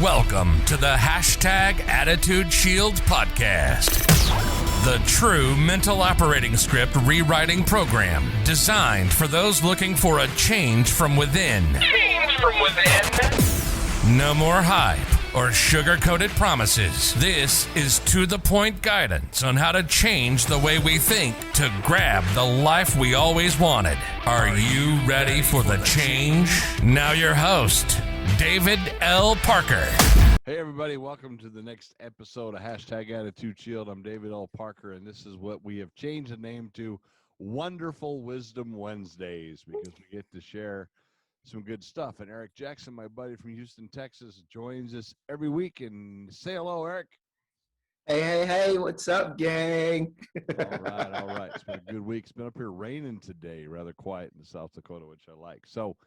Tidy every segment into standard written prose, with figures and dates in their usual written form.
Welcome to the #Attitudeshield podcast, the true mental operating script rewriting program designed for those looking for a change from within. No more hype or sugar-coated promises. This is to-the-point guidance on how to change the way we think to grab the life we always wanted. Are you ready for the change? Now your host, David L. Parker. Hey everybody, welcome to the next episode of #Attitudeshield. I'm David L. Parker, and this is what we have changed the name to Wonderful Wisdom Wednesdays, because we get to share some good stuff. And Eric Jackson, my buddy from Houston, Texas, joins us every week. And say hello, Eric. Hey, what's up, gang? All right. It's been a good week. It's been up here raining today, rather quiet in South Dakota, which I like. So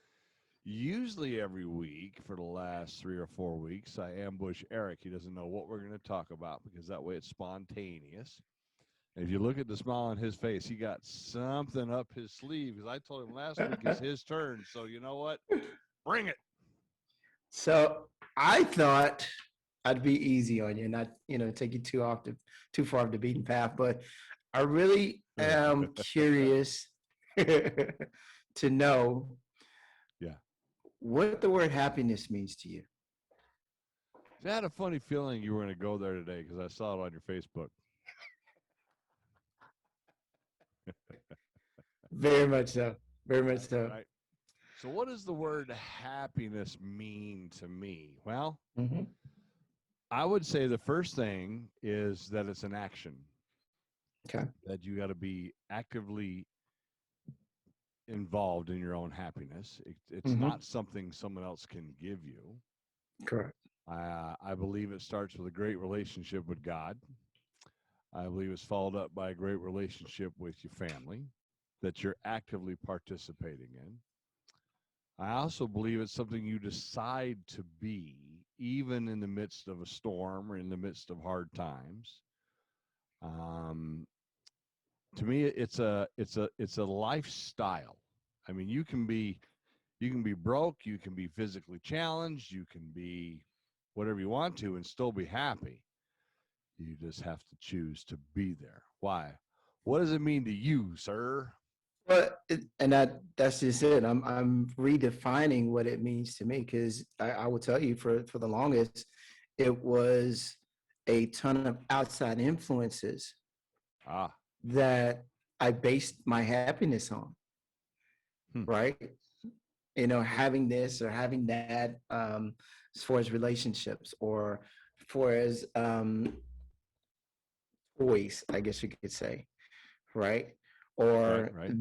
usually every week for the last 3 or 4 weeks, I ambush Eric. He doesn't know what we're going to talk about because that way it's spontaneous. And if you look at the smile on his face, he got something up his sleeve, because I told him last week it's his turn. So you know what? Bring it. So I thought I'd be easy on you, not take you too far off the beaten path, but I really am curious to know what the word happiness means to you. I had a funny feeling you were going to go there today because I saw it on your Facebook. Very much so. Right. So what does the word happiness mean to me? Well, I would say the first thing is that it's an action. Okay. That you got to be actively involved in your own happiness. It's not something someone else can give you. Correct. I believe it starts with a great relationship with God. I believe it's followed up by a great relationship with your family that you're actively participating in. I also believe it's something you decide to be, even in the midst of a storm or in the midst of hard times. To me, it's a lifestyle. I mean, you can be broke, you can be physically challenged, you can be whatever you want to and still be happy. You just have to choose to be there. Why? What does it mean to you, sir? Well, that's just it. I'm redefining what it means to me, because I will tell you, for the longest, it was a ton of outside influences that I based my happiness on. Right? Having this or having that, as far as relationships or for as toys, I guess you could say, right? Or, right.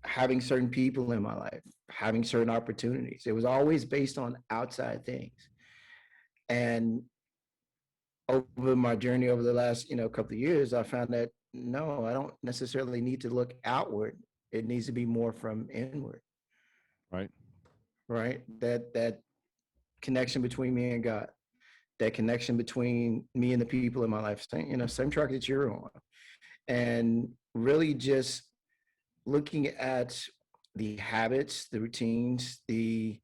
Having certain people in my life, having certain opportunities. It was always based on outside things. And over my journey over the last, couple of years, I found that, no, I don't necessarily need to look outward. It needs to be more from inward. Right. That connection between me and God, that connection between me and the people in my life, same track that you're on. And really just looking at the habits, the routines, the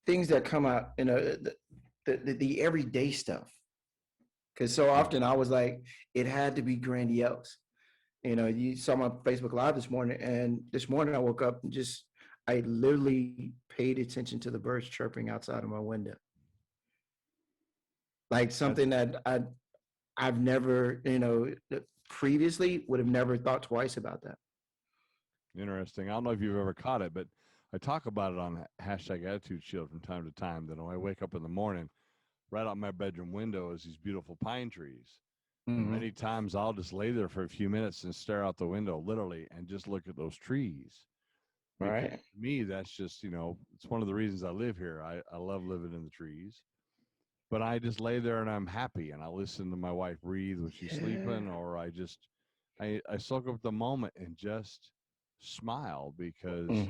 things that come out, the everyday stuff. Because so often I was like, it had to be grandiose. You saw my Facebook Live this morning, and this morning I woke up and I literally paid attention to the birds chirping outside of my window. Like something that I've never, previously would have never thought twice about that. Interesting. I don't know if you've ever caught it, but I talk about it on #Attitudeshield from time to time, that when I wake up in the morning, right out my bedroom window is these beautiful pine trees. And many times I'll just lay there for a few minutes and stare out the window, literally, and just look at those trees. Because to me, that's just, it's one of the reasons I live here. I love living in the trees. But I just lay there and I'm happy, and I listen to my wife breathe when she's sleeping, or I soak up the moment and just smile, because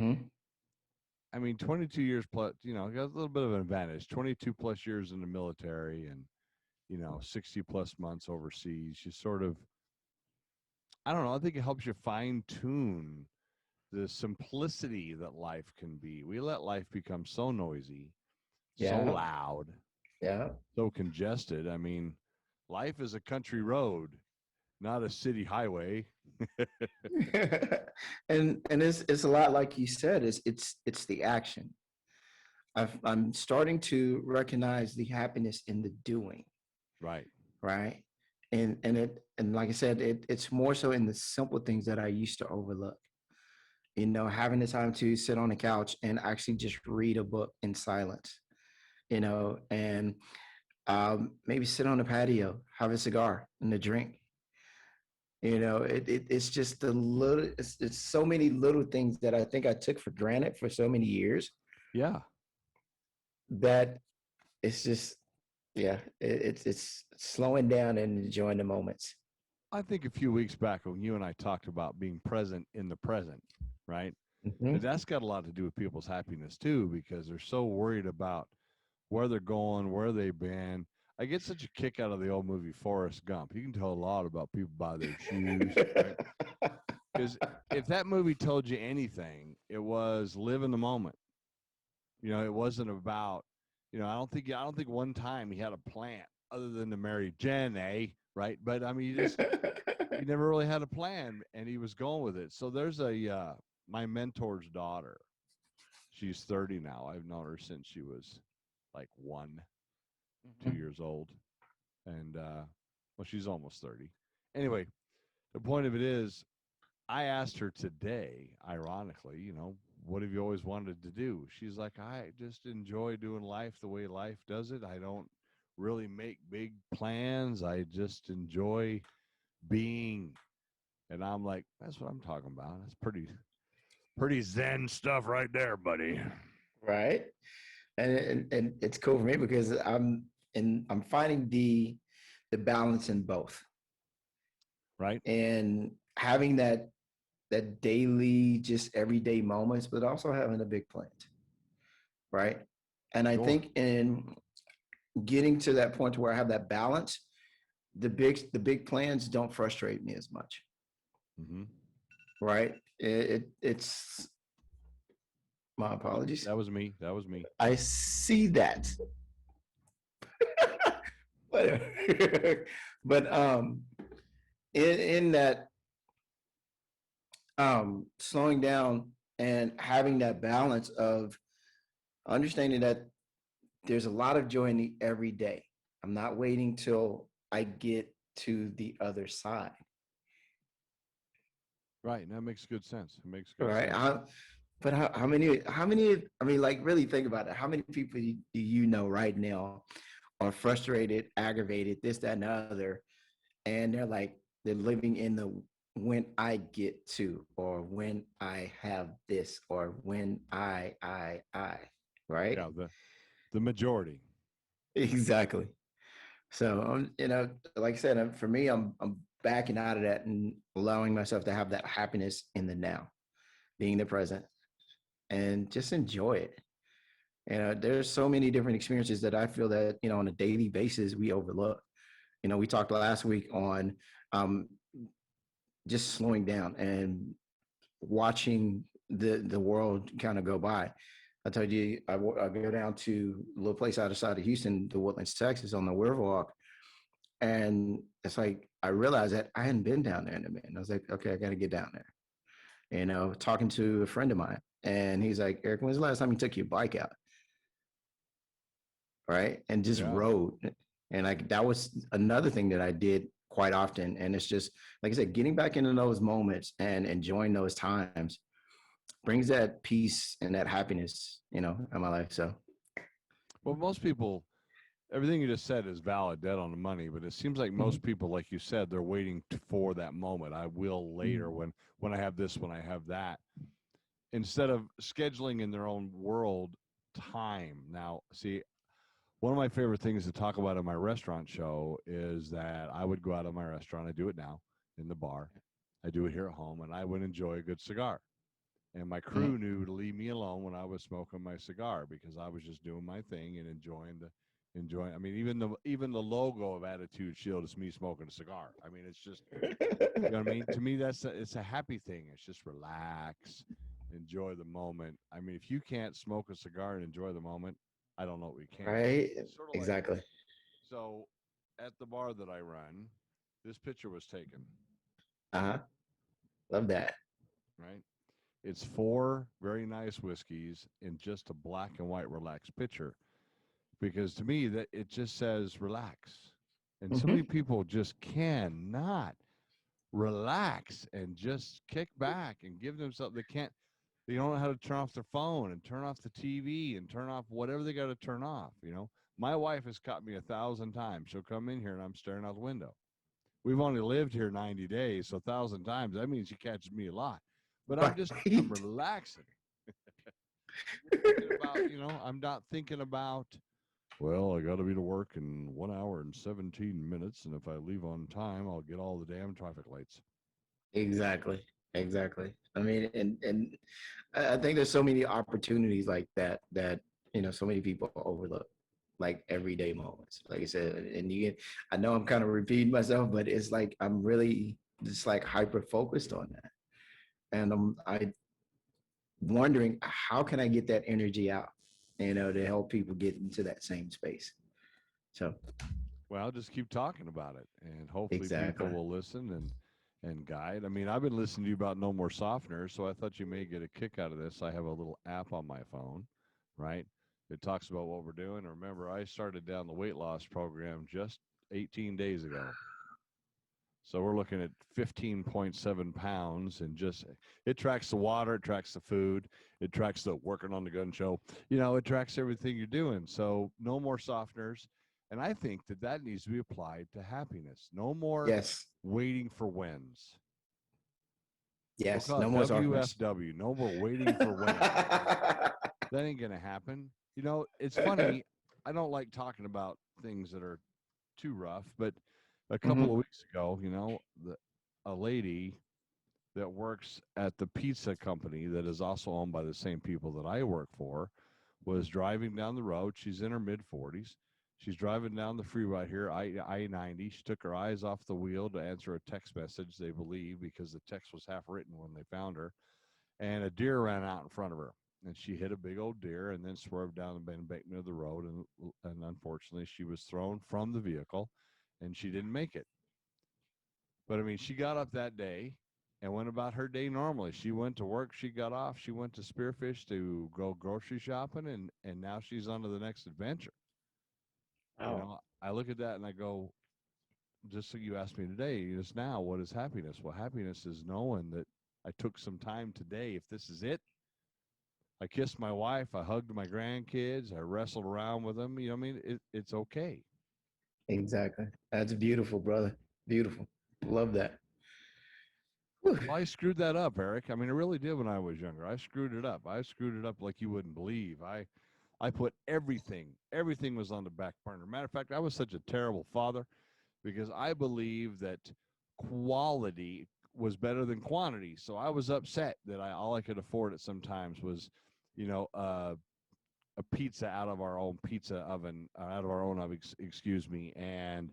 22 years plus, got a little bit of an advantage. 22 plus years in the military and 60 plus months overseas. You sort of, I don't know, I think it helps you fine tune the simplicity that life can be. We let life become so noisy so Yeah. loud, Yeah. so congested. I mean, life is a country road, not a city highway. And it's a lot like you said. It's the action. I'm starting to recognize the happiness in the doing, Right. right? And like I said, it's more so in the simple things that I used to overlook. You know, having the time to sit on the couch and actually just read a book in silence. You know, and maybe sit on the patio, have a cigar and a drink. You know, it's just the little. It's so many little things that I think I took for granted for so many years Yeah. that it's just yeah, it's slowing down and enjoying the moments. I think a few weeks back when you and I talked about being present in the present, right? Mhm. And that's got a lot to do with people's happiness too, because they're so worried about where they're going, where they've been. I get such a kick out of the old movie Forrest Gump. You can tell a lot about people by their shoes, right? Because if that movie told you anything, it was live in the moment. You know, it wasn't about, you know, I don't think one time he had a plan other than to marry Jen, right? But I mean, he never really had a plan, and he was going with it. So there's my mentor's daughter. She's 30 now. I've known her since she was like 2 years old, and well, she's almost 30. Anyway, the point of it is, I asked her today, ironically, you know, what have you always wanted to do? She's like, I just enjoy doing life the way life does it. I don't really make big plans. I just enjoy being. And I'm like, that's what I'm talking about. That's pretty zen stuff right there, buddy. Right. And it's cool for me because I'm finding the balance in both Right? and having that daily, just everyday moments, but also having a big plan, right? And I Sure. think in getting to that point to where I have that balance, the big plans don't frustrate me as much, Mm-hmm. right? It's my apologies. That was me. That was me. I see that. Whatever. But in that slowing down and having that balance of understanding that there's a lot of joy in the everyday. I'm not waiting till I get to the other side. Right. And that makes good sense. It makes good Right. sense. But how many, I mean, like really think about it. How many people do you know right now are frustrated, aggravated, this, that, and the other, and they're living in the when I get to, or when I have this, or when right? Yeah. The majority. Exactly. So, you know, like I said, for me, I'm backing out of that and allowing myself to have that happiness in the now, being the present, and just enjoy it. You know, there's so many different experiences that I feel that, you know, on a daily basis we overlook. You know, we talked last week on um, just slowing down and watching the world kind of go by. I told you I go down to a little place outside of Houston, the Woodlands, Texas, on the Riverwalk, and it's like I realized that I hadn't been down there in a minute. And I was like, okay, I got to get down there. You know, talking to a friend of mine, and he's like, Eric, when's the last time you took your bike out? Right, and just Yeah. rode, and like that was another thing that I did quite often. And it's just like I said, getting back into those moments and enjoying those times brings that peace and that happiness, you know, in my life. So Well, most people, everything you just said is valid, dead on the money. But it seems like mhm. most people, like you said, they're waiting for that moment. I will later when I have this, when I have that, instead of scheduling in their own world time. Now, see, one of my favorite things to talk about in my restaurant show is that I would go out of my restaurant. I do it now in the bar. I do it here at home, and I would enjoy a good cigar. And my Mhm. crew knew to leave me alone when I was smoking my cigar because I was just doing my thing and enjoying. I mean, even the logo of Attitude Shield is me smoking a cigar. I mean, it's just, you know what I mean. To me, it's a happy thing. It's just relax, enjoy the moment. I mean, if you can't smoke a cigar and enjoy the moment, I don't know what we can. Right. It's sort of like, Exactly. so at the bar that I run, this picture was taken, Uh-huh. Love that. right? It's four very nice whiskeys in just a black and white relaxed picture. Because to me, that it just says relax. And so many Hmm. people just cannot relax and just kick back and give themselves, they don't know how to turn off their phone and turn off the TV and turn off whatever they got to turn off. My wife has caught me 1,000 times. She'll come in here and I'm staring out the window. We've only lived here 90 days, so 1,000 times, that means she catches me a lot. But I'm Right. relaxing. I'm thinking about, I'm not thinking about, well, I got to be to work in 1 hour and 17 minutes. And if I leave on time, I'll get all the damn traffic lights. Exactly. Exactly. I mean, and I think there's so many opportunities like that so many people overlook, like everyday moments. Like I said, and I know I'm kind of repeating myself, but it's like I'm really just like hyper focused on that, and I wondering how can I get that energy out, to help people get into that same space. So Well, just keep talking about it, and hopefully people exactly. will listen and guide. I mean, I've been listening to you about no more softeners, so I thought you may get a kick out of this. I have a little app on my phone, right? It talks about what we're doing. Remember, I started down the weight loss program just 18 days ago. So we're looking at 15.7 pounds, and just it tracks the water, it tracks the food, it tracks the working on the gun show. It tracks everything you're doing. So no more softeners. And I think that needs to be applied to happiness. No more Yes. waiting for wins. We'll Yes. call No it more softness. WFW. No more waiting for wins. That ain't going to happen. It's funny. I don't like talking about things that are too rough, but a couple Hmm. of weeks ago, a lady that works at the pizza company that is also owned by the same people that I work for was driving down the road. She's in her mid 40s. She's driving down the freeway here, I-90. She took her eyes off the wheel to answer a text message, they believe, because the text was half written when they found her. And a deer ran out in front of her. And she hit a big old deer and then swerved down the embankment of the road. And unfortunately, she was thrown from the vehicle and she didn't make it. But I mean, she got up that day and went about her day normally. She went to work, she got off, she went to Spearfish to go grocery shopping, and now she's on to the next adventure. Oh, I look at that and I go, just so you asked me today, just now, what is happiness? Well, happiness is knowing that I took some time today. If this is it, I kissed my wife, I hugged my grandkids, I wrestled around with them. I mean, it's okay. exactly. That's beautiful, brother. Beautiful. Love that. Whew. Well, I screwed that up, Eric. I mean, I really did when I was younger. I screwed it up. I screwed it up like you wouldn't believe. I put everything was on the back burner. Matter of fact, I was such a terrible father because I believe that quality was better than quantity. So I was upset that all I could afford at sometimes was, you know, uh, a pizza out of our own pizza oven, out of our own oven, excuse me, and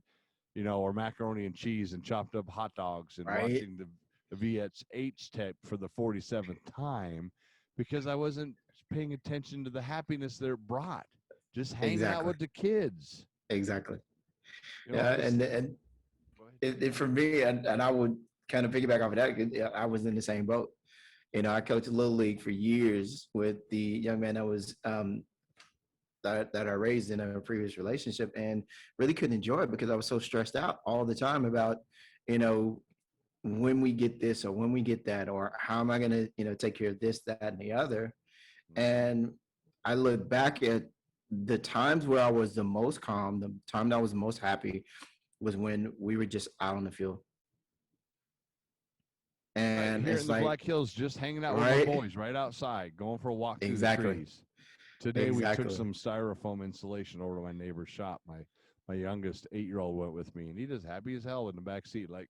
or macaroni and cheese and chopped up hot dogs and Right? watching the VH tape for the 47th time because I wasn't paying attention to the happiness that it brought. Just hanging out Exactly. with the kids. Exactly. Yeah, Because and for me, and I would kind of piggyback off of that. 'Cause, yeah, I was in the same boat. I coached Little League for years with the young man that was that I raised in a previous relationship, and really couldn't enjoy it because I was so stressed out all the time about, you know, when we get this or when we get that, or how am I going to, take care of this, that, and the other. And I look back at the times where I was the most calm, the time that I was the most happy was when we were just out on the field. right And here it's in the like, Black Hills, just hanging out with my right? boys right outside, going for a walk through the Exactly. trees. Today we took Exactly. some styrofoam insulation over to my neighbor's shop. My youngest 8-year-old went with me, and he just happy as hell in the back seat, like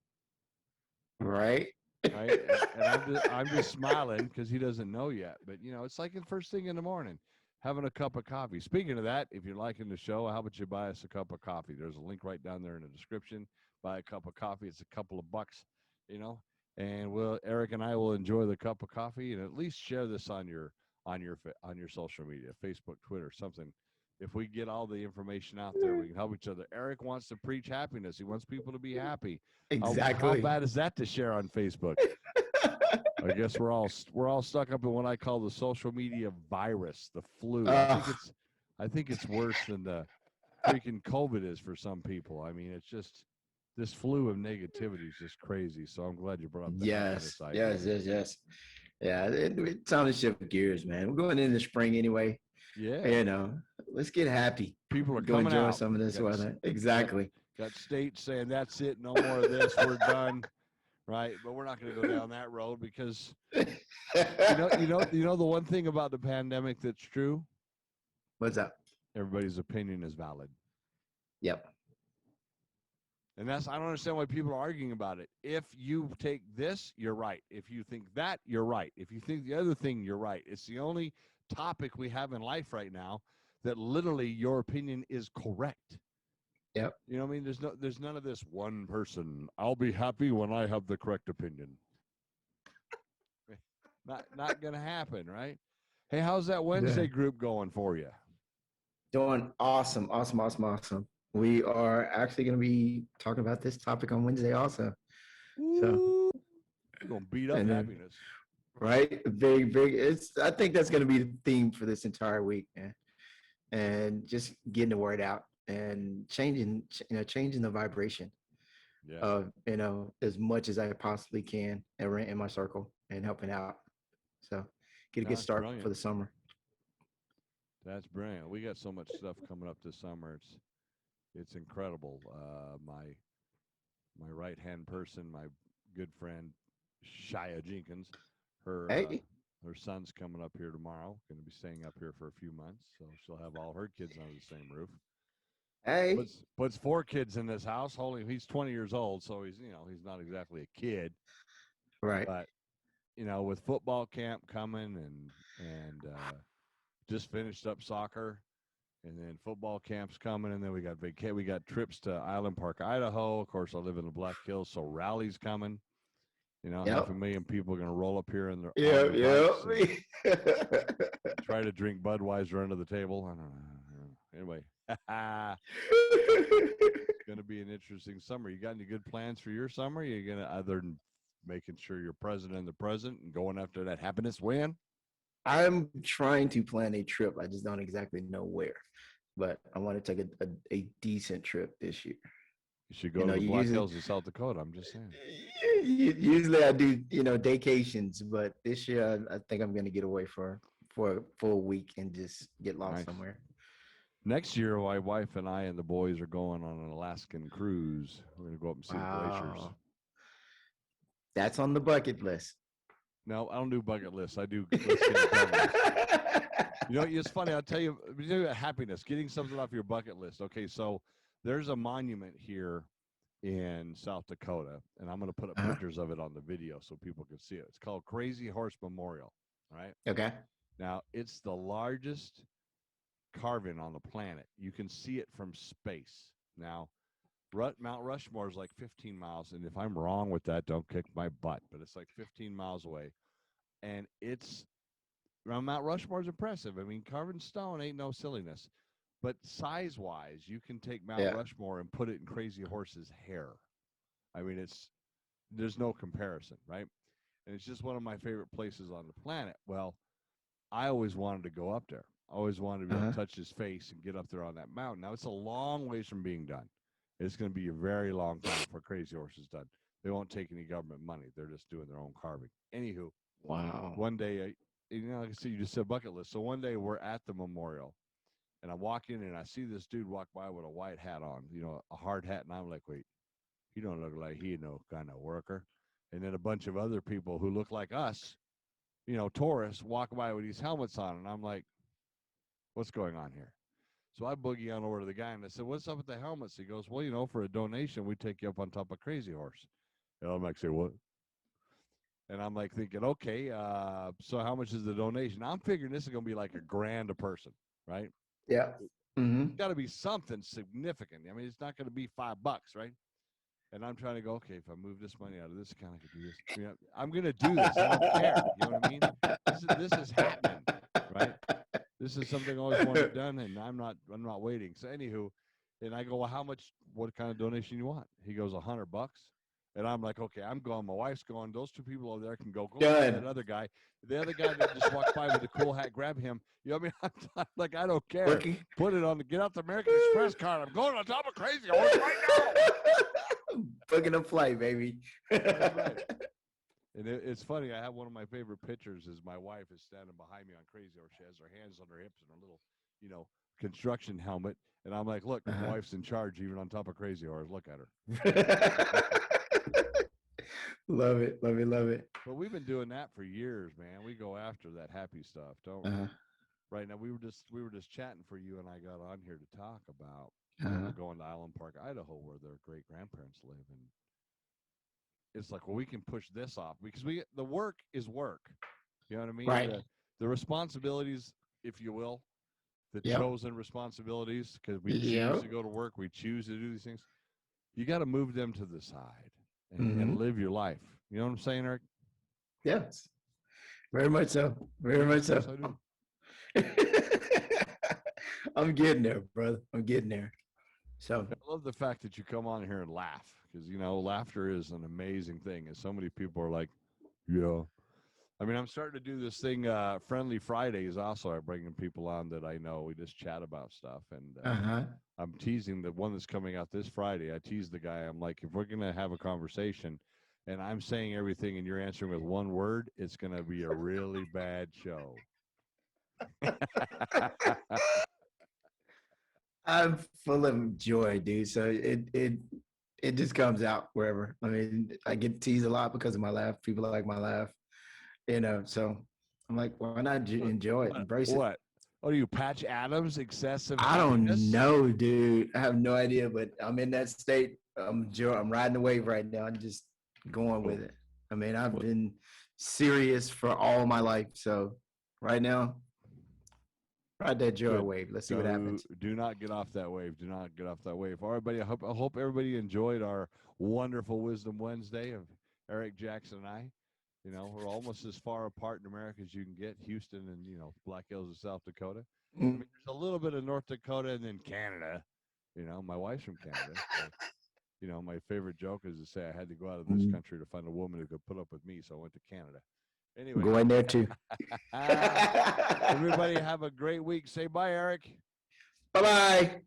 Right. right. And I'm just smiling because he doesn't know yet. But it's like the first thing in the morning, having a cup of coffee. Speaking of that, if you're liking the show, how about you buy us a cup of coffee? There's a link right down there in the description. Buy a cup of coffee. It's a couple of bucks, you know. And Eric and I will enjoy the cup of coffee and at least share this on your social media, Facebook, Twitter, something, if we get all the information out there, we can help each other. Eric wants to preach happiness. He wants people to be happy. How Exactly. bad is that to share on Facebook? I guess we're all stuck up in what I call the social media virus, the flu. I think it's worse than the freaking COVID is for some people. I mean, it's just this flu of negativity is just crazy. So I'm glad you brought up the happiness idea. Yes. Yeah, it's time to shift gears, man. We're going into spring anyway. Yeah. You know, let's get happy. People are Go coming enjoy out. some of this weather. Exactly. Got states saying that's it, no more of this, we're done. Right, but we're not going to go down that road because you know the one thing about the pandemic that's true. What's up? Everybody's opinion is valid. Yep. And I don't understand why people are arguing about it. If you take this, you're right. If you think that, you're right. If you think the other thing, you're right. It's the only topic we have in life right now that literally your opinion is correct. Yep. You know what I mean? There's none of this one person. I'll be happy when I have the correct opinion. Not gonna happen, right? Hey, how's that Wednesday group going for you? Doing awesome. We are actually going to be talking about this topic on Wednesday also. So we're gonna beat up happiness. Right? Big. I think that's going to be the theme for this entire week, man. And just getting the word out and changing the vibration of, as much as I possibly can in my circle and helping out. So get a good start for the summer. That's brilliant. We got so much stuff coming up this summer. It's incredible. My right-hand person, my good friend Shia Jenkins, her son's coming up here tomorrow. Going to be staying up here for a few months, so she'll have all her kids under the same roof. Hey, puts 4 kids in this house. He's 20 years old, so he's not exactly a kid, right? But with football camp coming and just finished up soccer, and then football camp's coming, and then we got trips to Island Park, Idaho. Of course, I live in the Black Hills, so rally's coming. 500,000 people are going to roll up here in their try to drink Budweiser under the table. I don't know. Anyway, it's going to be an interesting summer. You got any good plans for your summer? You're going to, other than making sure you're present in the present and going after that happiness win? I'm trying to plan a trip. I just don't exactly know where, but I want to take a decent trip this year. You should go to the Black Hills of South Dakota. I'm just saying. Usually I do, vacations, but this year I think I'm going to get away for a full week and just get lost somewhere. Next year, my wife and I and the boys are going on an Alaskan cruise. We're going to go up and see the glaciers. That's on the bucket list. No, I don't do bucket lists. I do. It's funny. I'll tell you happiness, getting something off your bucket list. Okay, so there's a monument here in South Dakota, and I'm going to put up pictures of it on the video so people can see it. It's called Crazy Horse Memorial, right? Okay. Now, it's the largest carving on the planet. You can see it from space. Now, Mount Rushmore is like 15 miles, and if I'm wrong with that, don't kick my butt, but it's like 15 miles away, and Mount Rushmore is impressive. I mean, carving stone ain't no silliness. But size-wise, you can take Mount Rushmore and put it in Crazy Horse's hair. I mean, there's no comparison, right? And it's just one of my favorite places on the planet. Well, I always wanted to go up there. I always wanted to be able to touch his face and get up there on that mountain. Now, it's a long ways from being done. It's going to be a very long time before Crazy Horse is done. They won't take any government money. They're just doing their own carving. Anywho, wow. One day, like I said, you just said bucket list. So one day we're at the memorial. And I walk in and I see this dude walk by with a white hat on, a hard hat. And I'm like, wait, he don't look like he no kind of worker. And then a bunch of other people who look like us, tourists, walk by with these helmets on. And I'm like, what's going on here? So I boogie on over to the guy and I said, what's up with the helmets? He goes, well, for a donation, we take you up on top of Crazy Horse. And I'm like, say what? And I'm like thinking, okay, so how much is the donation? I'm figuring this is going to be like $1,000 a person, right? Yeah. Mm-hmm. It's got to be something significant. I mean, it's not going to be $5, right? And I'm trying to go, okay, if I move this money out of this account, I could do this. I'm going to do this. I don't care. You know what I mean? This is happening, right? This is something I always wanted done, and I'm not waiting. So anywho, and I go, well, what kind of donation you want? He goes, $100. And I'm like, okay, I'm going. My wife's going. Those two people over there can go get that other guy. The other guy that just walked by with the cool hat, grab him. You know what I mean? I'm like, I don't care. Rookie. Put it on get out the American Express card. I'm going on top of Crazy Horse right now. Booking a flight, baby. That's right. And it's funny. I have one of my favorite pictures is my wife is standing behind me on Crazy Horse. She has her hands on her hips and her little, construction helmet. And I'm like, look, my wife's in charge even on top of Crazy Horse. Look at her. Love it. But we've been doing that for years, man. We go after that happy stuff, don't we? Right now, we were just chatting for you, and I got on here to talk about going to Island Park, Idaho, where their great grandparents live, and it's like, well, we can push this off because the work is work. You know what I mean? Right. The responsibilities, if you will, the chosen responsibilities, because we choose to go to work, we choose to do these things. You got to move them to the side and live your life. You know what I'm saying, Eric? Yes. Very much so. Very much so. Yes, I do. I'm getting there, brother. I'm getting there. So I love the fact that you come on here and laugh because, laughter is an amazing thing. And so many people are like, yeah. I mean, I'm starting to do this thing, Friendly Fridays also. I'm bringing people on that I know. We just chat about stuff. And I'm teasing the one that's coming out this Friday. I tease the guy. I'm like, if we're going to have a conversation and I'm saying everything and you're answering with one word, it's going to be a really bad show. I'm full of joy, dude. So it just comes out wherever. I mean, I get teased a lot because of my laugh. People like my laugh, so I'm like, why not enjoy it, embrace it? What? Oh, you Patch Adams excessive? I don't know, dude. I have no idea, but I'm in that state. I'm riding the wave right now. I'm just going with it. I mean, I've been serious for all my life. So right now, ride that joy wave. Let's see what happens. Do not get off that wave. Do not get off that wave. All right, buddy. I hope everybody enjoyed our wonderful Wisdom Wednesday of Eric, Jackson, and I. We're almost as far apart in America as you can get. Houston and, Black Hills of South Dakota. I mean, there's a little bit of North Dakota and then Canada. My wife's from Canada. So, my favorite joke is to say I had to go out of this country to find a woman who could put up with me, so I went to Canada. Anyway. Going there, too. Everybody have a great week. Say bye, Eric. Bye-bye.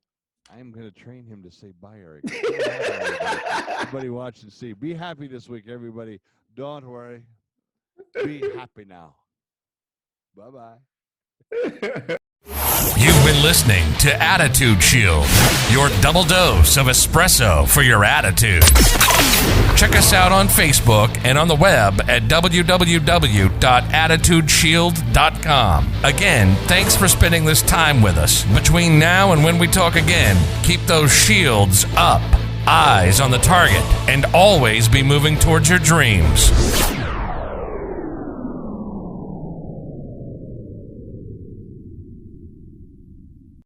I'm going to train him to say bye, Eric. Everybody watch and see. Be happy this week, everybody. Don't worry. Be happy now. Bye-bye. You've been listening to Attitudeshield, your double dose of espresso for your attitude. Check us out on Facebook and on the web at www.attitudeshield.com. Again, thanks for spending this time with us. Between now and when we talk again, keep those shields up, eyes on the target, and always be moving towards your dreams.